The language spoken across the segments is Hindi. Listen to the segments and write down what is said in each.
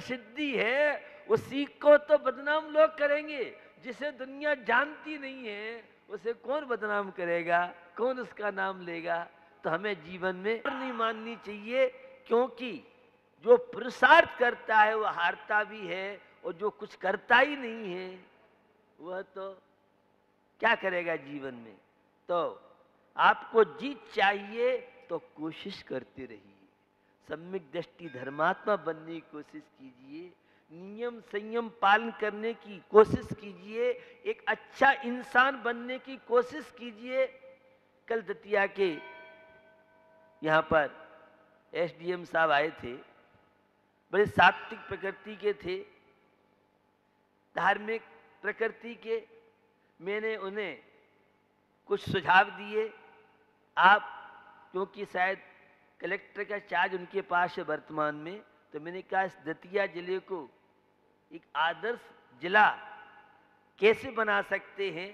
प्रसिद्धि है उसी को तो बदनाम लोग करेंगे। जिसे दुनिया जानती नहीं है उसे कौन बदनाम करेगा, कौन उसका नाम लेगा। तो हमें जीवन में नहीं माननी चाहिए, क्योंकि जो पुरुषार्थ करता है वह हारता भी है, और जो कुछ करता ही नहीं है वह तो क्या करेगा जीवन में। तो आपको जीत चाहिए तो कोशिश करते रहिए, सम्यक दृष्टि धर्मात्मा बनने की कोशिश कीजिए, नियम संयम पालन करने की कोशिश कीजिए, एक अच्छा इंसान बनने की कोशिश कीजिए। कल दतिया के यहाँ पर एसडीएम साहब आए थे, बड़े सात्विक प्रकृति के थे, धार्मिक प्रकृति के। मैंने उन्हें कुछ सुझाव दिए। आप क्योंकि शायद कलेक्टर का चार्ज उनके पास है वर्तमान में, तो मैंने कहा इस दतिया जिले को एक आदर्श जिला कैसे बना सकते हैं।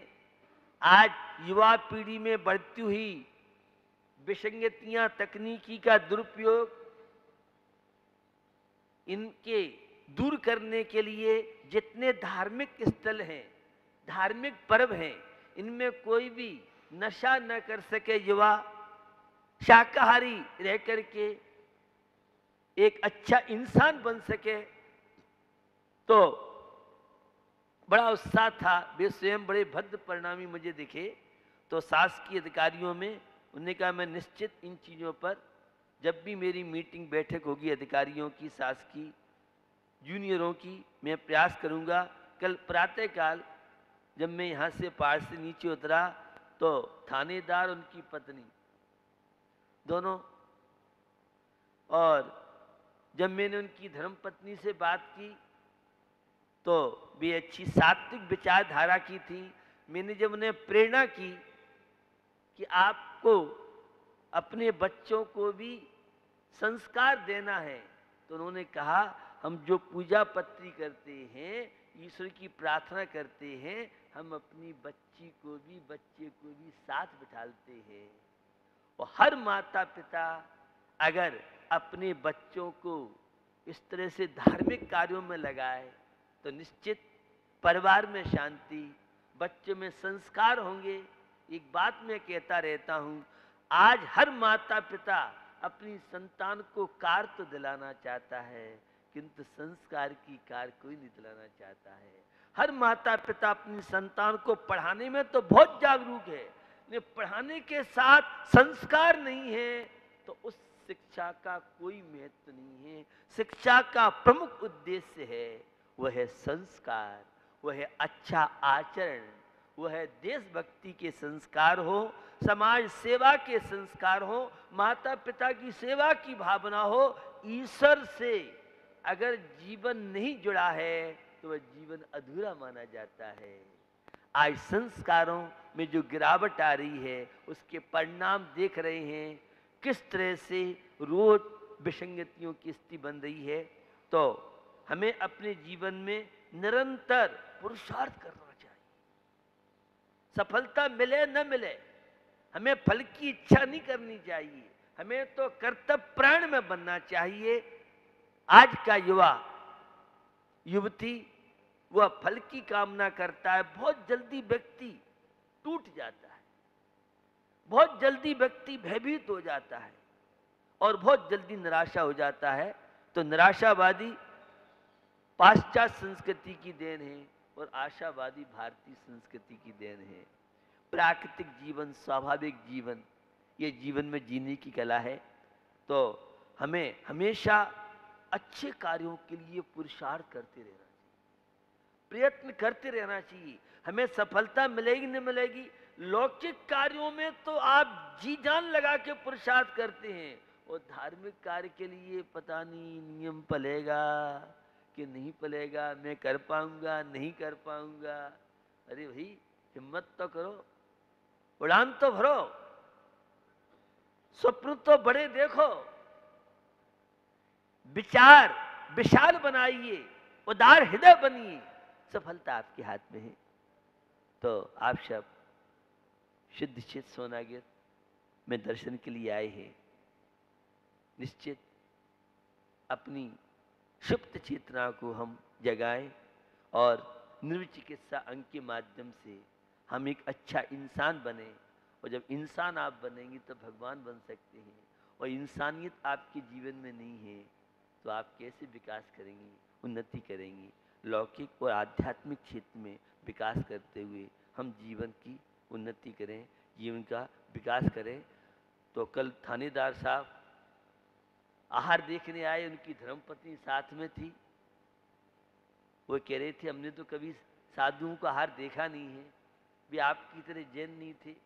आज युवा पीढ़ी में बढ़ती हुई विसंगतियां, तकनीकी का दुरुपयोग, इनके दूर करने के लिए जितने धार्मिक स्थल हैं, धार्मिक पर्व हैं, इनमें कोई भी नशा न कर सके, युवा शाकाहारी रह करके एक अच्छा इंसान बन सके। तो बड़ा उत्साह था, वे स्वयं बड़े भद्र परिणामी मुझे दिखे। तो शासकीय अधिकारियों में उन्होंने कहा मैं निश्चित इन चीज़ों पर जब भी मेरी मीटिंग बैठक होगी अधिकारियों की, शासकीय जूनियरों की, मैं प्रयास करूंगा। कल प्रातःकाल जब मैं यहाँ से पहाड़ से नीचे उतरा तो थानेदार, उनकी पत्नी दोनों, और जब मैंने उनकी धर्मपत्नी से बात की तो वे अच्छी सात्विक विचारधारा की थी। मैंने जब उन्हें प्रेरणा की कि आपको अपने बच्चों को भी संस्कार देना है, तो उन्होंने कहा हम जो पूजा पत्री करते हैं, ईश्वर की प्रार्थना करते हैं, हम अपनी बच्ची को भी, बच्चे को भी साथ बिठाते हैं। और हर माता पिता अगर अपने बच्चों को इस तरह से धार्मिक कार्यों में लगाए तो निश्चित परिवार में शांति, बच्चों में संस्कार होंगे। एक बात मैं कहता रहता हूँ, आज हर माता पिता अपनी संतान को कार तो दिलाना चाहता है, किंतु संस्कार की कार कोई नहीं दिलाना चाहता है। हर माता पिता अपनी संतान को पढ़ाने में तो बहुत जागरूक है, लेकिन पढ़ाने के साथ संस्कार नहीं है तो उस शिक्षा का कोई महत्व नहीं है। शिक्षा का प्रमुख उद्देश्य है वह है संस्कार, वह है अच्छा आचरण, वह है देशभक्ति के संस्कार हो, समाज सेवा के संस्कार हो, माता पिता की सेवा की भावना हो। ईश्वर से अगर जीवन नहीं जुड़ा है तो वह जीवन अधूरा माना जाता है। आज संस्कारों में जो गिरावट आ रही है उसके परिणाम देख रहे हैं, किस तरह से रोज विसंगतियों की स्थिति बन रही है। तो हमें अपने जीवन में निरंतर पुरुषार्थ करना चाहिए। सफलता मिले न मिले, हमें फल की इच्छा नहीं करनी चाहिए, हमें तो कर्तव्य प्राण में बनना चाहिए। आज का युवा युवती वह फल की कामना करता है, बहुत जल्दी व्यक्ति टूट जाता है, बहुत जल्दी व्यक्ति भयभीत हो जाता है और बहुत जल्दी निराशा हो जाता है। तो निराशावादी पाश्चात्य संस्कृति की देन है और आशावादी भारतीय संस्कृति की देन है। प्राकृतिक जीवन, स्वाभाविक जीवन, ये जीवन में जीने की कला है। तो हमें हमेशा अच्छे कार्यों के लिए पुरुषार्थ करते रहना चाहिए, प्रयत्न करते रहना चाहिए। हमें सफलता मिलेगी नहीं मिलेगी, लौकिक कार्यों में तो आप जी जान लगा के पुरुषार्थ करते हैं, और धार्मिक कार्य के लिए पता नहीं नियम पलेगा कि नहीं पलेगा, मैं कर पाऊंगा नहीं कर पाऊंगा। अरे भाई हिम्मत तो करो, उड़ान तो भरो, स्वप्न तो बड़े देखो, विचार विशाल बनाइए, उदार हृदय बनिए, सफलता आपके हाथ में है। तो आप सब शुद्ध चित्त सोनागिर में दर्शन के लिए आए हैं, निश्चित अपनी सुप्त चेतना को हम जगाएं और निर्विचिकित्सा अंग के माध्यम से हम एक अच्छा इंसान बने। और जब इंसान आप बनेंगे तो भगवान बन सकते हैं। और इंसानियत आपके जीवन में नहीं है तो आप कैसे विकास करेंगी, उन्नति करेंगी। लौकिक और आध्यात्मिक क्षेत्र में विकास करते हुए हम जीवन की उन्नति करें, जीवन का विकास करें। तो कल थानेदार साहब आहार देखने आए, उनकी धर्मपत्नी साथ में थी। वो कह रहे थे हमने तो कभी साधुओं का आहार देखा नहीं है, वे आपकी तरह जैन नहीं थे,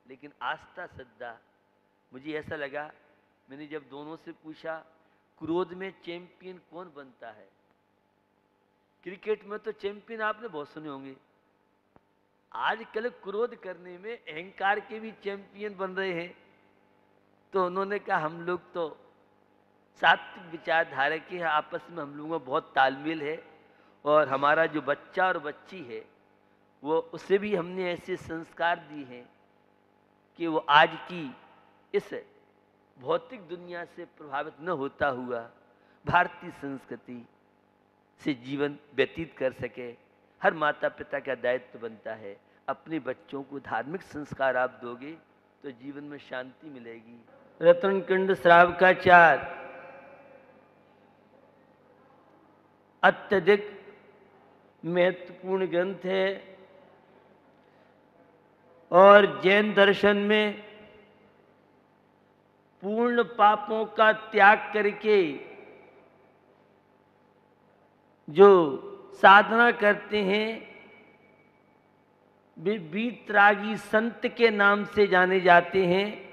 लेकिन आस्था श्रद्धा। मुझे ऐसा लगा, मैंने जब दोनों से पूछा क्रोध में चैंपियन कौन बनता है? क्रिकेट में तो चैंपियन आपने बहुत सुने होंगे, आजकल क्रोध करने में अहंकार के भी चैंपियन बन रहे हैं। तो उन्होंने कहा हम लोग तो सात्विक विचारधारा के हैं, आपस में हम लोगों का बहुत तालमेल है और हमारा जो बच्चा और बच्ची है वो उसे भी हमने ऐसे संस्कार दिए हैं कि वो आज की इस भौतिक दुनिया से प्रभावित न होता हुआ भारतीय संस्कृति से जीवन व्यतीत कर सके। हर माता पिता का दायित्व बनता है, अपने बच्चों को धार्मिक संस्कार आप दोगे तो जीवन में शांति मिलेगी। रत्नकुंड श्राव का 4 अत्यधिक महत्वपूर्ण ग्रंथ है और जैन दर्शन में पूर्ण पापों का त्याग करके जो साधना करते हैं वे वीतरागी संत के नाम से जाने जाते हैं।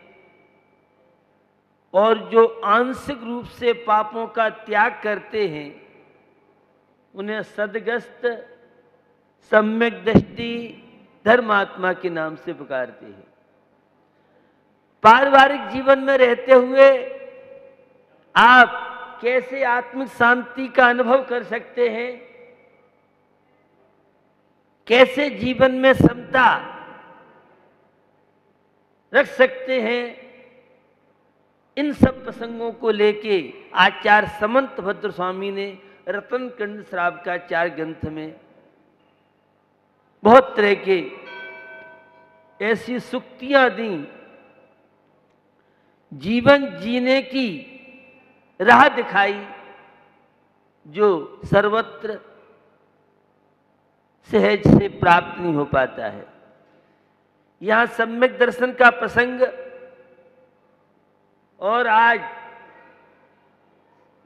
और जो आंशिक रूप से पापों का त्याग करते हैं उन्हें सद्गस्त सम्यक दृष्टि धर्मात्मा के नाम से पुकारते हैं। पारिवारिक जीवन में रहते हुए आप कैसे आत्मिक शांति का अनुभव कर सकते हैं, कैसे जीवन में समता रख सकते हैं, इन सब प्रसंगों को लेके आचार्य समंत भद्र स्वामी ने रत्नकुंड श्राव का 4 ग्रंथ में बहुत तरह के ऐसी सुक्तियां दी, जीवन जीने की राह दिखाई जो सर्वत्र सहज से प्राप्त नहीं हो पाता है। यहां सम्यक दर्शन का प्रसंग और आज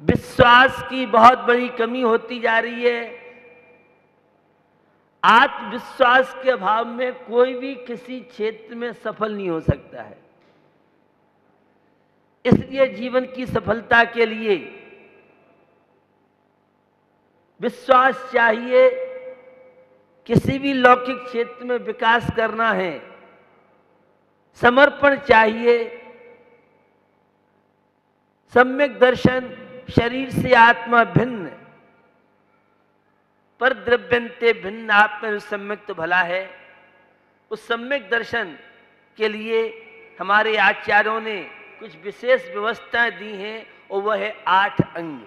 विश्वास की बहुत बड़ी कमी होती जा रही है। आत्मविश्वास के अभाव में कोई भी किसी क्षेत्र में सफल नहीं हो सकता है। इसलिए जीवन की सफलता के लिए विश्वास चाहिए। किसी भी लौकिक क्षेत्र में विकास करना है, समर्पण चाहिए। सम्यक दर्शन शरीर से आत्मा भिन्न पर द्रव्यंते भिन्न आत्मा सम्यक तो भला है। उस सम्यक दर्शन के लिए हमारे आचार्यों ने कुछ विशेष व्यवस्थाएं दी हैं और वह है 8 अंग।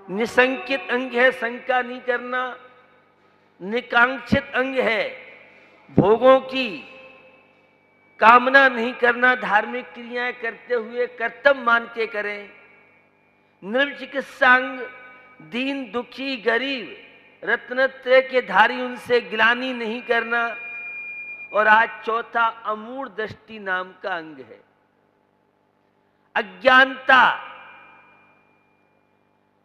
निशंकित अंग है, शंका नहीं करना। निकांक्षित अंग है, भोगों की कामना नहीं करना, धार्मिक क्रियाएं करते हुए कर्तव्य मान के करें। निर्विचिकित्सा अंग, दीन दुखी गरीब रत्नत्रय के धारी उनसे गिलानी नहीं करना। और आज चौथा अमूढ़ दृष्टि नाम का अंग है। अज्ञानता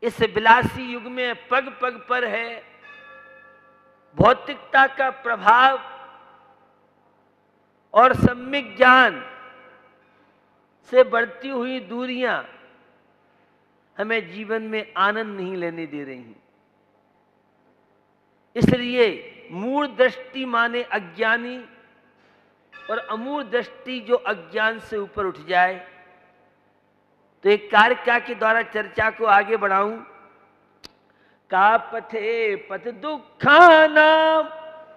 इस विलासी युग में पग पग पर है। भौतिकता का प्रभाव और सम्यक ज्ञान से बढ़ती हुई दूरियां हमें जीवन में आनंद नहीं लेने दे रही हैं। इसलिए मूढ़ दृष्टि माने अज्ञानी और अमूढ़ दृष्टि जो अज्ञान से ऊपर उठ जाए। तो एक कार्य के द्वारा चर्चा को आगे बढ़ाऊं। का पथे पथ दुखानाम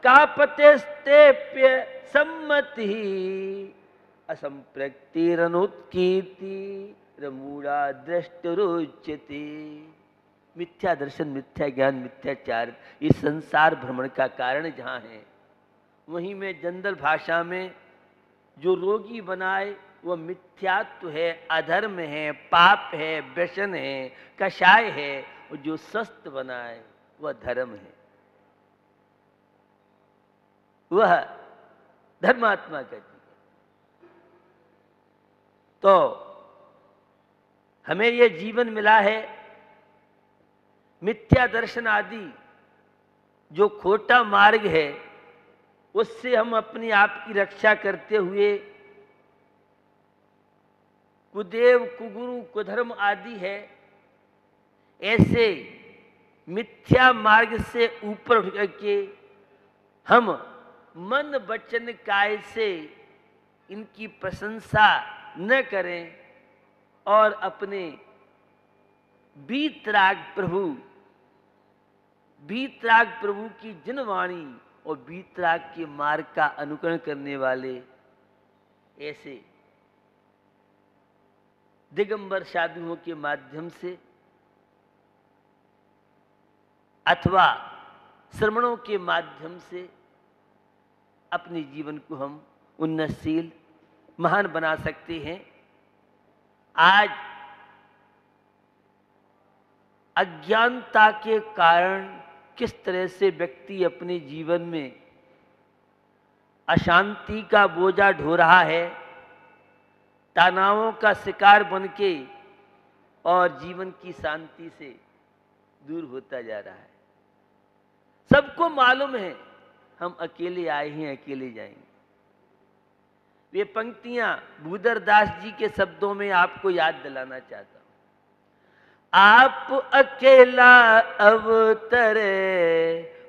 का पतेस्तेप्य सम्मति असंप्रक्तिरनुत्कीर्ति रमूढ़ा दृष्टरोच्यते। मिथ्या दर्शन, मिथ्या ज्ञान, मिथ्याचार, ये संसार भ्रमण का कारण जहाँ है, वहीं में जनरल भाषा में जो रोगी बनाए वो मिथ्यात्व है, अधर्म है, पाप है, व्यसन है, कषाय है। और जो स्वस्थ बनाए वह धर्म है, वह धर्मात्मा का जीवन। तो हमें यह जीवन मिला है, मिथ्या दर्शन आदि जो खोटा मार्ग है उससे हम अपने आप की रक्षा करते हुए कुदेव, कुगुरु, कुधर्म आदि है, ऐसे मिथ्या मार्ग से ऊपर उठ करके हम मन वचन काय से इनकी प्रशंसा न करें और अपने वीतराग प्रभु की जिन वाणी और वीतराग के मार्ग का अनुकरण करने वाले ऐसे दिगंबर साधुओं के माध्यम से अथवा श्रमणों के माध्यम से अपने जीवन को हम उन्नतशील, महान बना सकते हैं। आज अज्ञानता के कारण किस तरह से व्यक्ति अपने जीवन में अशांति का बोझा ढो रहा है, तनावों का शिकार बनके और जीवन की शांति से दूर होता जा रहा है। सबको मालूम है हम अकेले आए हैं, अकेले जाएंगे। ये पंक्तियां भूदरदास जी के शब्दों में आपको याद दिलाना चाहता हूं। आप अकेला अवतरे,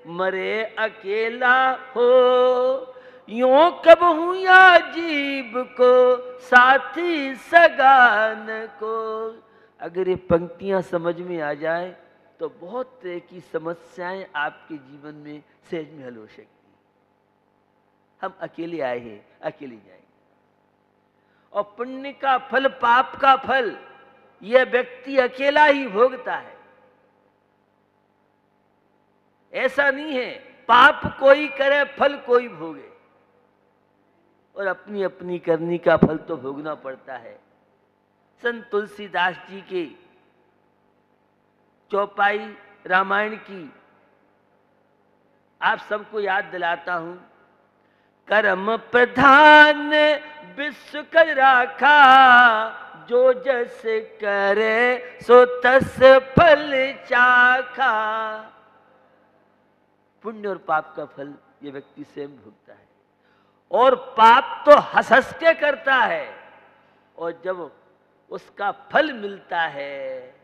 मरे अकेला हो, यूं कब हूं या जीव को साथी सगान को। अगर ये पंक्तियां समझ में आ जाए तो बहुत तरह की समस्याएं आपके जीवन में सहज में हल हो सकती। हम अकेले आए हैं, अकेले जाएंगे। और पुण्य का फल, पाप का फल यह व्यक्ति अकेला ही भोगता है। ऐसा नहीं है पाप कोई करे फल कोई भोगे, और अपनी अपनी करनी का फल तो भोगना पड़ता है। संत तुलसीदास जी के चौपाई रामायण की आप सबको याद दिलाता हूं। कर्म प्रधान विश्व कर राखा, जो जस करे सो तस फल चाखा। पुण्य और पाप का फल ये व्यक्ति स्वयं भोगता है, और पाप तो हंस हंस के करता है, और जब उसका फल मिलता है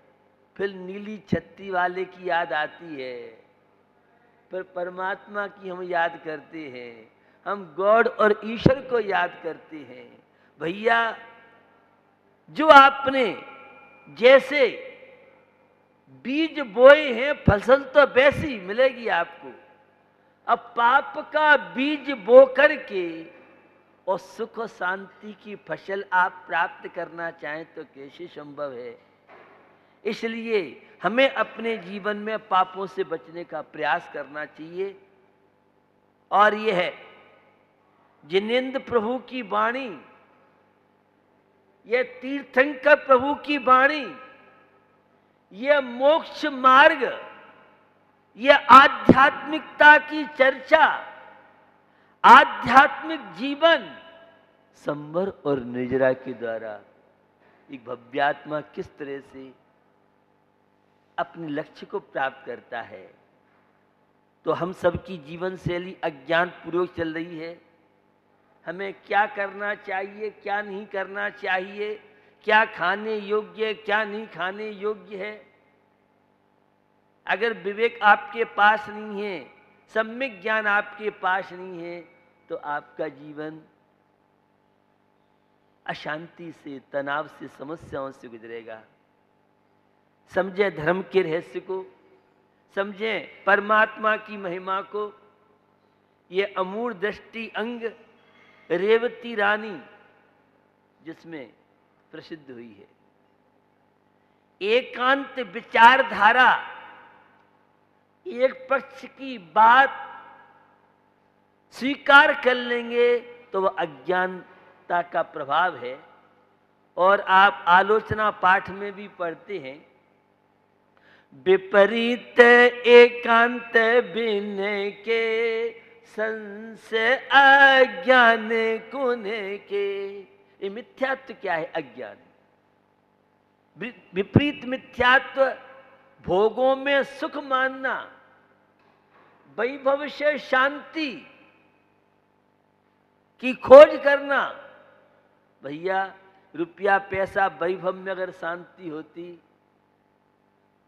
फिर नीली छत्ती वाले की याद आती है, फिर परमात्मा की हम याद करते हैं, हम गॉड और ईश्वर को याद करते हैं। भैया, जो आपने जैसे बीज बोए हैं फसल तो वैसी मिलेगी आपको। अब पाप का बीज बो करके और सुख और शांति की फसल आप प्राप्त करना चाहें तो कैसे संभव है। इसलिए हमें अपने जीवन में पापों से बचने का प्रयास करना चाहिए। और यह है जिनेंद्र प्रभु की वाणी, यह तीर्थंकर प्रभु की वाणी, यह मोक्ष मार्ग, यह आध्यात्मिकता की चर्चा, आध्यात्मिक जीवन संवर और निर्जरा के द्वारा एक भव्यात्मा किस तरह से अपने लक्ष्य को प्राप्त करता है। तो हम सबकी जीवन शैली अज्ञान पूर्वक चल रही है। हमें क्या करना चाहिए, क्या नहीं करना चाहिए, क्या खाने योग्य, क्या नहीं खाने योग्य है। अगर विवेक आपके पास नहीं है, सम्यक ज्ञान आपके पास नहीं है, तो आपका जीवन अशांति से, तनाव से, समस्याओं से गुजरेगा। समझें धर्म के रहस्य को, समझें परमात्मा की महिमा को। ये अमूढ़ दृष्टि अंग रेवती रानी जिसमें प्रसिद्ध हुई है, एकांत विचारधारा, एक पक्ष की बात स्वीकार कर लेंगे तो वह अज्ञानता का प्रभाव है। और आप आलोचना पाठ में भी पढ़ते हैं, विपरीत एकांत बिन के संशय अज्ञान कुने के। ये मिथ्यात्व क्या है? अज्ञान। विपरीत मिथ्यात्व भोगों में सुख मानना, वैभव से शांति की खोज करना। भैया रुपया पैसा वैभव में अगर शांति होती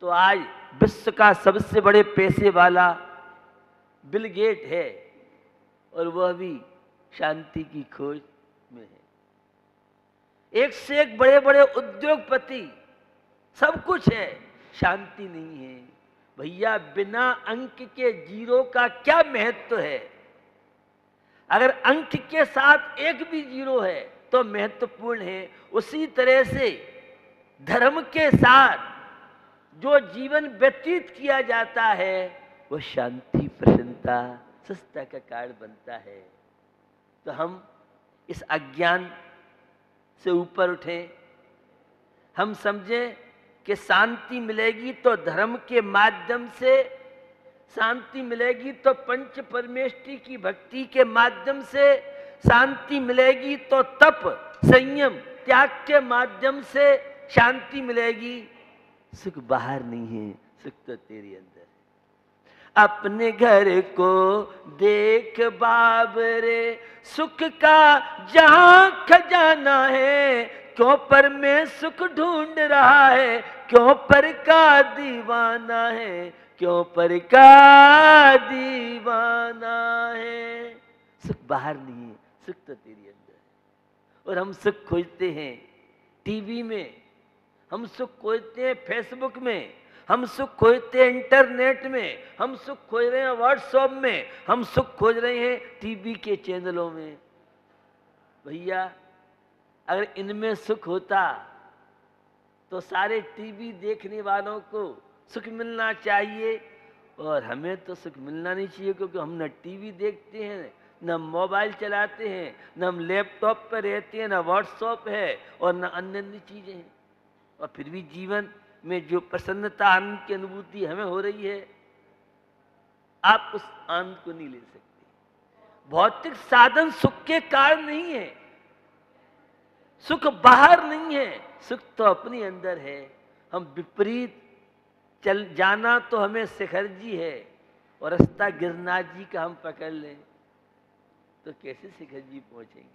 तो आज विश्व का सबसे बड़े पैसे वाला बिल गेट है और वह भी शांति की खोज में है। एक से एक बड़े बड़े उद्योगपति, सब कुछ है, शांति नहीं है। भैया बिना अंक के जीरो का क्या महत्व है? अगर अंक के साथ एक भी जीरो है तो महत्वपूर्ण है। उसी तरह से धर्म के साथ जो जीवन व्यतीत किया जाता है वो शांति, प्रसन्नता, स्वस्थता का कारण बनता है। तो हम इस अज्ञान से ऊपर उठें, हम समझें कि शांति मिलेगी तो धर्म के माध्यम से, शांति मिलेगी तो पंच परमेष्टि की भक्ति के माध्यम से, शांति मिलेगी तो तप, संयम, त्याग के माध्यम से शांति मिलेगी। सुख बाहर नहीं है, सुख तो तेरे अंदर है। अपने घर को देख बाबरे, सुख का जहां खजाना है, क्यों पर में सुख ढूंढ रहा है, क्यों पर का दीवाना है, क्यों पर का दीवाना है। सुख बाहर नहीं है, सुख तो तेरी अंदर है। और हम सुख खोजते हैं टीवी में, हम सुख खोजते हैं फेसबुक में, हम सुख खोजते हैं इंटरनेट में, हम सुख खोज रहे हैं व्हाट्सएप में, हम सुख खोज रहे हैं टीवी के चैनलों में। भैया अगर इनमें सुख होता तो सारे टीवी देखने वालों को सुख मिलना चाहिए, और हमें तो सुख मिलना नहीं चाहिए, क्योंकि हम न टीवी देखते हैं, न मोबाइल चलाते हैं, न हम लैपटॉप पर रहते हैं, न व्हाट्सएप है और न अन्य अन्य चीजें हैं। और फिर भी जीवन में जो प्रसन्नता, आनंद की अनुभूति हमें हो रही है, आप उस आनंद को नहीं ले सकते। भौतिक साधन सुख के कारण नहीं है, सुख बाहर नहीं है, सुख तो अपने अंदर है। हम विपरीत चल जाना तो हमें शिखर जी है, और रास्ता गिरनार जी का हम पकड़ लें तो कैसे शिखर जी पहुंचेंगे?